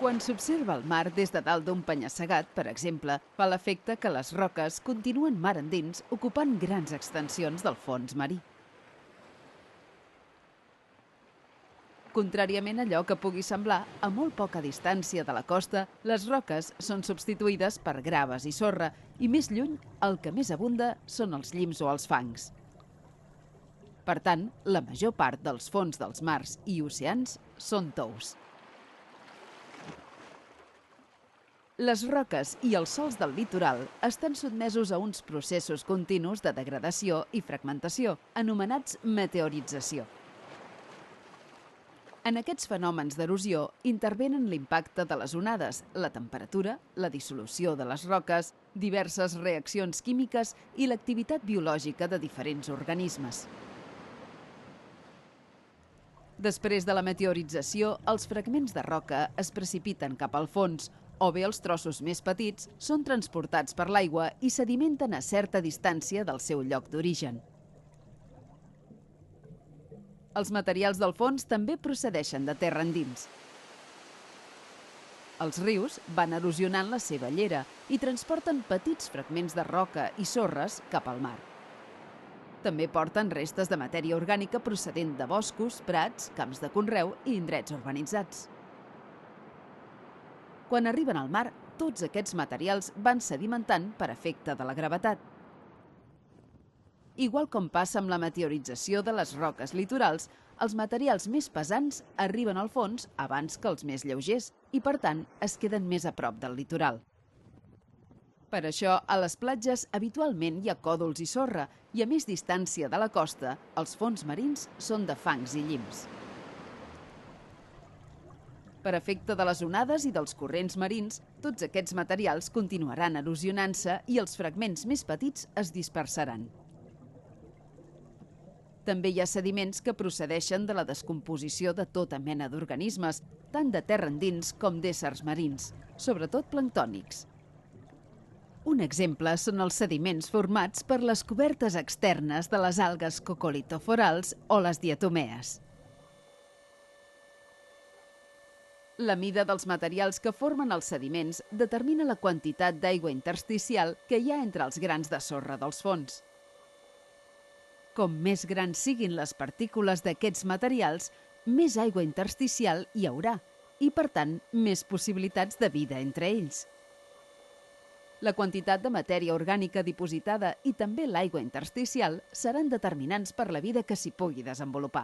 Quan s'observa el mar des de dalt d'un penya-segat, per exemple, fa l'efecte que les roques continuen mar endins, ocupant grans extensions del fons marí. Contràriament a allò que pugui semblar, a molt poca distància de la costa, les roques són substituïdes per graves i sorra, i més lluny, el que més abunda són els llims o els fangs. Per tant, la major part dels fons dels mars i oceans són tous. Les roques i els sòls del litoral estan sotmesos a uns processos continus de degradació i fragmentació, anomenats meteorització. En aquests fenòmens d'erosió intervenen l'impacte de les onades, la temperatura, la dissolució de les roques, diverses reaccions químiques i l'activitat biològica de diferents organismes. Després de la meteorització, els fragments de roca es precipiten cap al fons, o bé els trossos més petits són transportats per l'aigua i sedimenten a certa distància del seu lloc d'origen. Els materials del fons també procedeixen de terra endins. Els rius van erosionant la seva llera i transporten petits fragments de roca i sorres cap al mar. També porten restes de matèria orgànica procedent de boscos, prats, camps de conreu i indrets urbanitzats. Quan arriben al mar, tots aquests materials van sedimentant per efecte de la gravetat. Igual com passa amb la meteorització de les roques litorals, els materials més pesants arriben al fons abans que els més lleugers i, per tant, es queden més a prop del litoral. Per això, a les platges habitualment hi ha còdols i sorra i a més distància de la costa, els fons marins són de fangs i llims. Per efecte de les onades i dels corrents marins, tots aquests materials continuaran erosionant-se i els fragments més petits es dispersaran. També hi ha sediments que procedeixen de la descomposició de tota mena d'organismes, tant de terra endins com d'éssers marins, sobretot planctònics. Un exemple són els sediments formats per les cobertes externes de les algues coccolithoforals o les diatomees. La mida dels materials que formen els sediments determina la quantitat d'aigua intersticial que hi ha entre els grans de sorra dels fons. Com més grans siguin les partícules d'aquests materials, més aigua intersticial hi haurà i, per tant, més possibilitats de vida entre ells. La quantitat de matèria orgànica dipositada i també l'aigua intersticial seran determinants per la vida que s'hi pugui desenvolupar.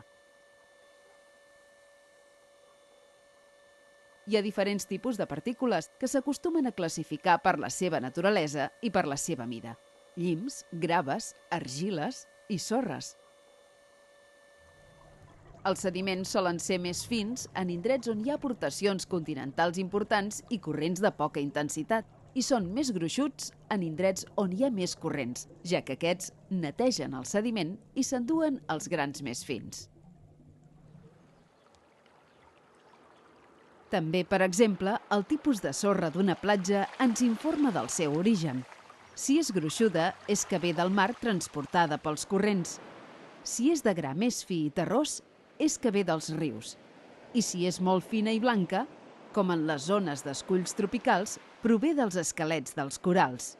Hi ha diferents tipus de partícules que s'acostumen a classificar per la seva naturalesa i per la seva mida: llims, graves, argiles i sorres. Els sediments solen ser més fins en indrets on hi ha aportacions continentals importants i corrents de poca intensitat, i són més gruixuts en indrets on hi ha més corrents, ja que aquests netegen el sediment i s'enduen els grans més fins. També, per exemple, el tipus de sorra d'una platja ens informa del seu origen. Si és gruixuda, és que ve del mar transportada pels corrents. Si és de gra més fi i terrós, és que ve dels rius. I si és molt fina i blanca, com en les zones d'esculls tropicals, prové dels esquelets dels corals.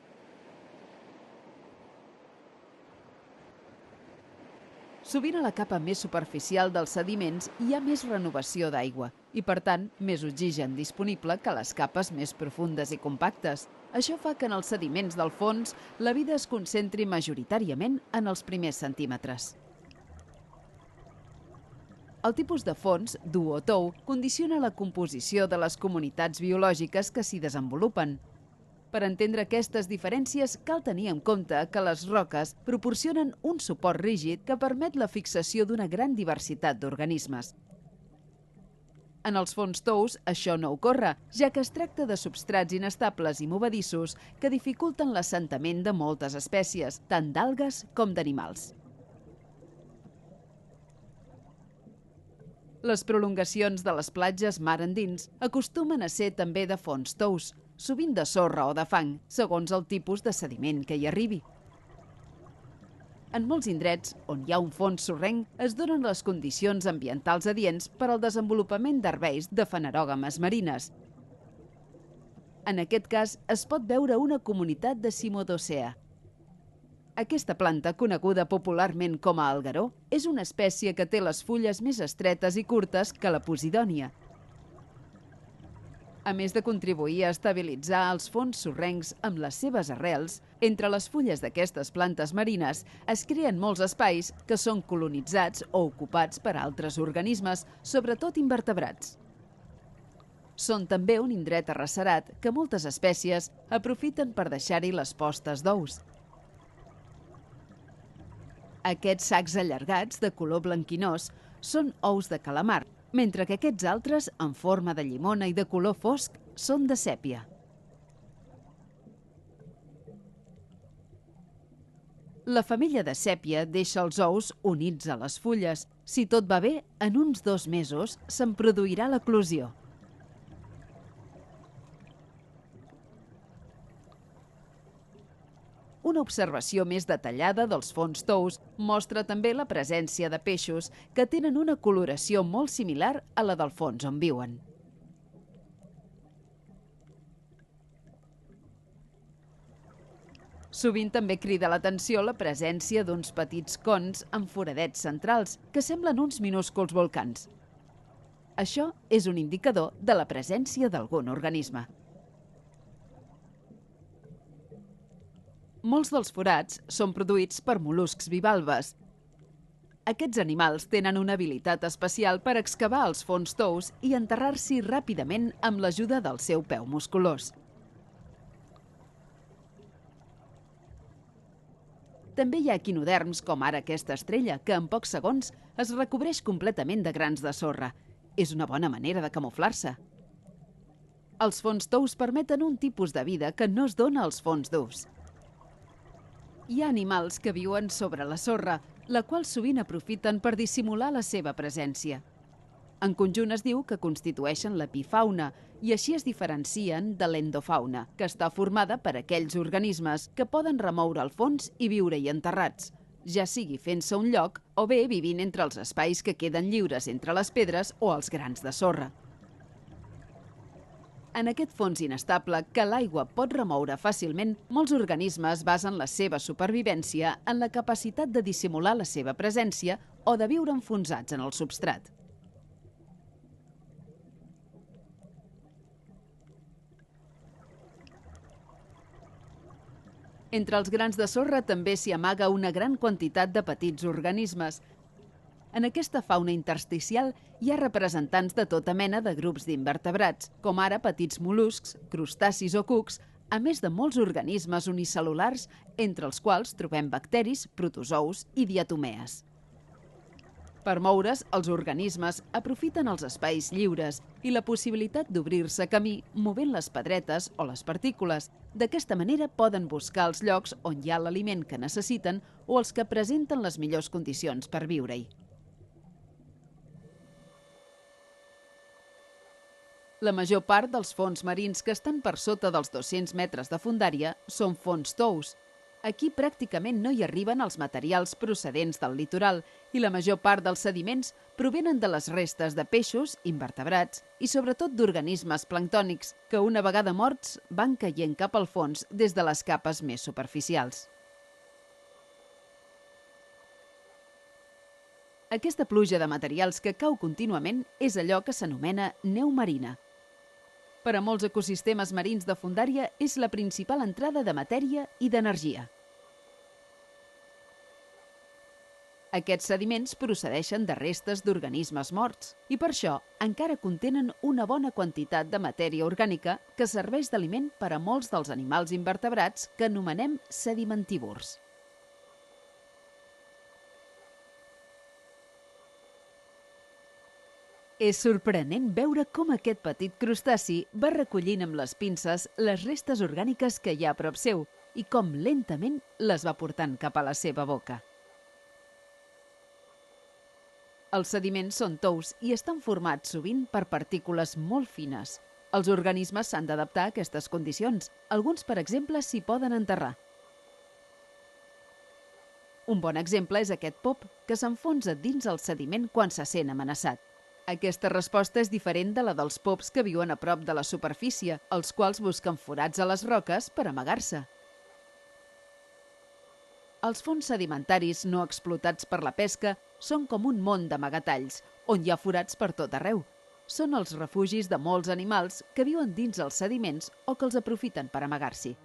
Sovint a la capa més superficial dels sediments hi ha més renovació d'aigua i, per tant, més oxigen disponible que les capes més profundes i compactes. Això fa que en els sediments del fons la vida es concentri majoritàriament en els primers centímetres. El tipus de fons, dur o tou, condiciona la composició de les comunitats biològiques que s'hi desenvolupen. Per entendre aquestes diferències, cal tenir en compte que les roques proporcionen un suport rígid que permet la fixació d'una gran diversitat d'organismes. En els fons tous, això no ocorre, ja que es tracta de substrats inestables i movedissos que dificulten l'assentament de moltes espècies, tant d'algues com d'animals. Les prolongacions de les platges mar endins acostumen a ser també de fons tous, sovint de sorra o de fang, segons el tipus de sediment que hi arribi. En molts indrets, on hi ha un fons sorrenc, es donen les condicions ambientals adients per al desenvolupament d'herbeis de fanerògames marines. En aquest cas, es pot veure una comunitat de Cimodocea. Aquesta planta, coneguda popularment com a algueró, és una espècie que té les fulles més estretes i curtes que la posidònia. A més de contribuir a estabilitzar els fons sorrencs amb les seves arrels, entre les fulles d'aquestes plantes marines es creen molts espais que són colonitzats o ocupats per altres organismes, sobretot invertebrats. Són també un indret arrecerat que moltes espècies aprofiten per deixar-hi les postes d'ous. Aquests sacs allargats de color blanquinós són ous de calamar, mentre que aquests altres, en forma de llimona i de color fosc, són de sèpia. La femella de sèpia deixa els ous units a les fulles. Si tot va bé, en uns 2 mesos se'n produirà l'eclosió. Una observació més detallada dels fons tous mostra també la presència de peixos que tenen una coloració molt similar a la del fons on viuen. Sovint també crida l'atenció la presència d'uns petits cons amb foradets centrals que semblen uns minúsculs volcans. Això és un indicador de la presència d'algun organisme. Molts dels forats són produïts per mol·luscs bivalves. Aquests animals tenen una habilitat especial per excavar els fons tous i enterrar-s'hi ràpidament amb l'ajuda del seu peu musculós. També hi ha equinoderms, com ara aquesta estrella, que en pocs segons es recobreix completament de grans de sorra. És una bona manera de camuflar-se. Els fons tous permeten un tipus de vida que no es dona als fons durs. Hi ha animals que viuen sobre la sorra, la qual sovint aprofiten per dissimular la seva presència. En conjunt es diu que constitueixen l'epifauna i així es diferencien de l'endofauna, que està formada per aquells organismes que poden remoure el fons i viure-hi enterrats, ja sigui fent-se un lloc o bé vivint entre els espais que queden lliures entre les pedres o els grans de sorra. En aquest fons inestable que l'aigua pot remoure fàcilment, molts organismes basen la seva supervivència en la capacitat de dissimular la seva presència o de viure enfonsats en el substrat. Entre els grans de sorra també s'hi amaga una gran quantitat de petits organismes. En aquesta fauna intersticial hi ha representants de tota mena de grups d'invertebrats, com ara petits mol·luscs, crustacis o cucs, a més de molts organismes unicel·lulars, entre els quals trobem bacteris, protozous i diatomees. Per moure's, els organismes aprofiten els espais lliures i la possibilitat d'obrir-se camí movent les pedretes o les partícules. D'aquesta manera poden buscar els llocs on hi ha l'aliment que necessiten o els que presenten les millors condicions per viure-hi. La major part dels fons marins que estan per sota dels 200 metres de fondària són fons tous. Aquí pràcticament no hi arriben els materials procedents del litoral i la major part dels sediments provenen de les restes de peixos, invertebrats i sobretot d'organismes planctònics que una vegada morts van caient cap al fons des de les capes més superficials. Aquesta pluja de materials que cau contínuament és allò que s'anomena neu marina. Per a molts ecosistemes marins de fondària és la principal entrada de matèria i d'energia. Aquests sediments procedeixen de restes d'organismes morts i per això encara contenen una bona quantitat de matèria orgànica que serveix d'aliment per a molts dels animals invertebrats que anomenem sedimentívors. És sorprenent veure com aquest petit crustaci va recollint amb les pinces les restes orgàniques que hi ha a prop seu i com lentament les va portant cap a la seva boca. Els sediments són tous i estan formats sovint per partícules molt fines. Els organismes s'han d'adaptar a aquestes condicions. Alguns, per exemple, s'hi poden enterrar. Un bon exemple és aquest pop que s'enfonsa dins el sediment quan se sent amenaçat. Aquesta resposta és diferent de la dels pops que viuen a prop de la superfície, els quals busquen forats a les roques per amagar-se. Els fons sedimentaris no explotats per la pesca són com un món d'amagatalls, on hi ha forats per tot arreu. Són els refugis de molts animals que viuen dins els sediments o que els aprofiten per amagar-s'hi.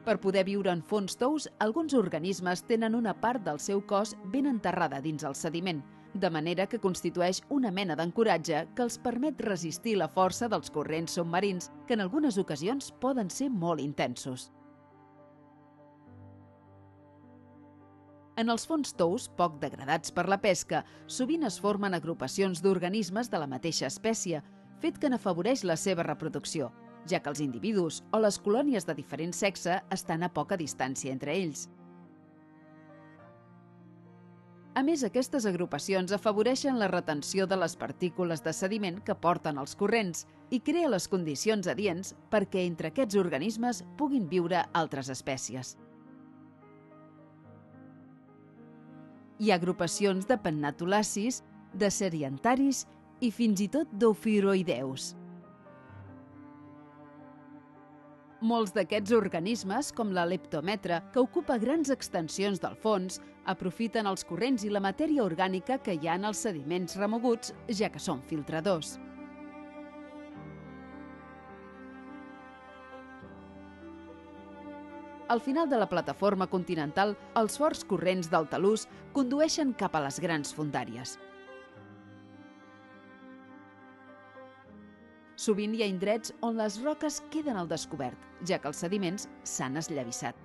Per poder viure en fons tous, alguns organismes tenen una part del seu cos ben enterrada dins el sediment, de manera que constitueix una mena d'ancoratge que els permet resistir la força dels corrents submarins, que en algunes ocasions poden ser molt intensos. En els fons tous, poc degradats per la pesca, sovint es formen agrupacions d'organismes de la mateixa espècie, fet que n'afavoreix la seva reproducció, ja que els individus o les colònies de diferent sexe estan a poca distància entre ells. A més, aquestes agrupacions afavoreixen la retenció de les partícules de sediment que porten els corrents i crea les condicions adients perquè entre aquests organismes puguin viure altres espècies. Hi ha agrupacions de pennatolacis, de serientaris i fins i tot d'ofiuroïdeus. Molts d'aquests organismes, com la leptometra, que ocupa grans extensions del fons, aprofiten els corrents i la matèria orgànica que hi ha en els sediments remoguts, ja que són filtradors. Al final de la plataforma continental, els forts corrents del talús condueixen cap a les grans fondàries. Sovint hi ha indrets on les roques queden al descobert, ja que els sediments s'han esllavissat.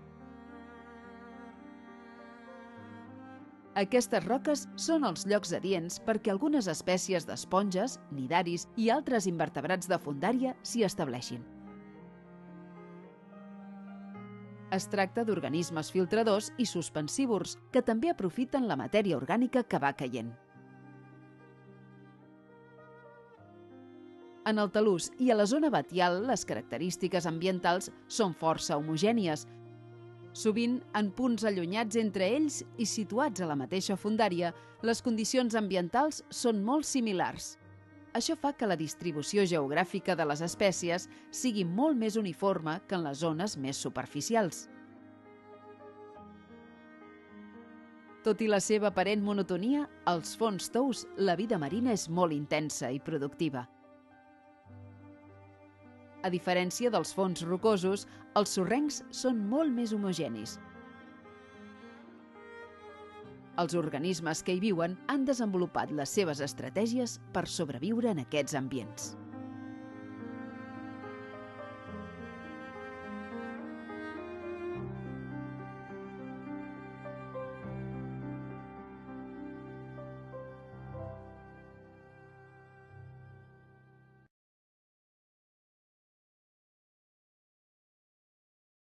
Aquestes roques són els llocs adients perquè algunes espècies d'esponges, nidaris i altres invertebrats de fondària s'hi estableixin. Es tracta d'organismes filtradors i suspensívors que també aprofiten la matèria orgànica que va caient. En el talús i a la zona batial, les característiques ambientals són força homogènies, sovint en punts allunyats entre ells i situats a la mateixa fondària, les condicions ambientals són molt similars. Això fa que la distribució geogràfica de les espècies sigui molt més uniforme que en les zones més superficials. Tot i la seva aparent monotonia, als fons tous la vida marina és molt intensa i productiva. A diferència dels fons rocosos, els sorrencs són molt més homogenis. Els organismes que hi viuen han desenvolupat les seves estratègies per sobreviure en aquests ambients.